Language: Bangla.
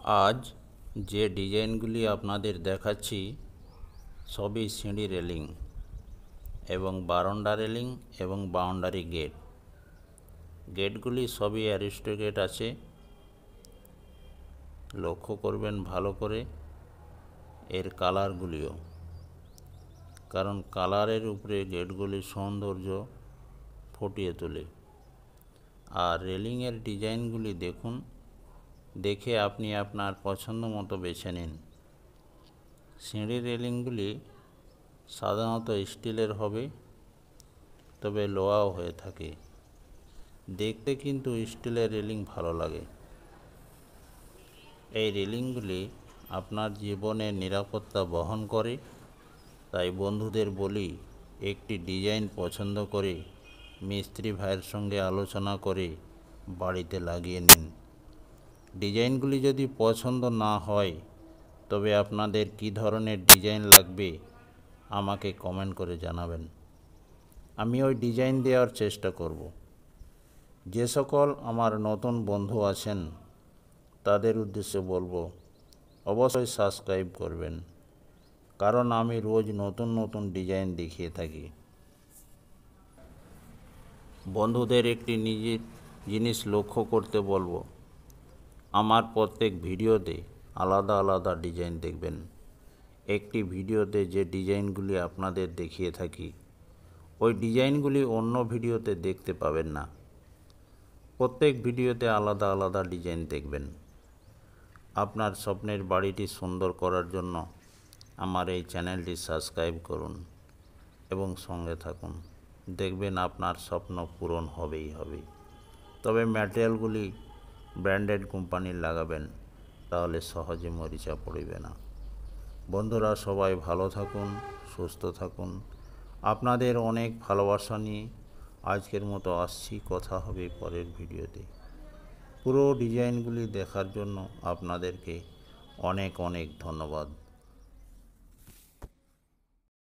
আজ যে ডিজাইনগুলি আপনাদের দেখাচ্ছি সবই সিঁড়ি রেলিং এবং বারান্দা রেলিং এবং বাউন্ডারি গেট। গেটগুলি সবই অ্যারিস্টো গেট আছে। লক্ষ্য করবেন ভালো করে এর কালারগুলিও, কারণ কালারের উপরে গেটগুলির সৌন্দর্য ফুটিয়ে তোলে। আর রেলিংয়ের ডিজাইনগুলি দেখুন, দেখে আপনি আপনার পছন্দ মতো বেছে নিন। সিঁড়ি রেলিংগুলি সাধারণত স্টিলের হবে, তবে লোহাও হয়ে থাকে। দেখতে কিন্তু স্টিলের রেলিং ভালো লাগে। এই রেলিংগুলি আপনার জীবনের নিরাপত্তা বহন করে। তাই বন্ধুদের বলি, একটি ডিজাইন পছন্দ করে মিস্ত্রি ভাইয়ের সঙ্গে আলোচনা করে বাড়িতে লাগিয়ে নিন। ডিজাইনগুলি যদি পছন্দ না হয়, তবে আপনাদের কী ধরনের ডিজাইন লাগবে আমাকে কমেন্ট করে জানাবেন। আমি ওই ডিজাইন দেওয়ার চেষ্টা করব। যে সকল আমার নতুন বন্ধু আছেন তাদের উদ্দেশ্যে বলবো, অবশ্যই সাবস্ক্রাইব করবেন, কারণ আমি রোজ নতুন নতুন ডিজাইন দেখিয়ে থাকি। বন্ধুদের একটি নিজের জিনিস লক্ষ্য করতে বলবো, আমার প্রত্যেক ভিডিওতে আলাদা আলাদা ডিজাইন দেখবেন। একটি ভিডিওতে যে ডিজাইনগুলি আপনাদের দেখিয়ে থাকি, ওই ডিজাইনগুলি অন্য ভিডিওতে দেখতে পাবেন না। প্রত্যেক ভিডিওতে আলাদা আলাদা ডিজাইন দেখবেন। আপনার স্বপ্নের বাড়িটি সুন্দর করার জন্য আমার এই চ্যানেলটি সাবস্ক্রাইব করুন এবং সঙ্গে থাকুন। দেখবেন আপনার স্বপ্ন পূরণ হবেই হবে। তবে ম্যাটেরিয়ালগুলি ব্র্যান্ডেড কোম্পানির লাগাবেন, তাহলে সহজে মরিচা পড়বে না। বন্ধুরা, সবাই ভালো থাকুন, সুস্থ থাকুন। আপনাদের অনেক ভালোবাসা নিয়ে আজকের মতো আসছি। কথা হবে পরের ভিডিওতে। পুরো ডিজাইনগুলি দেখার জন্য আপনাদেরকে অনেক অনেক ধন্যবাদ।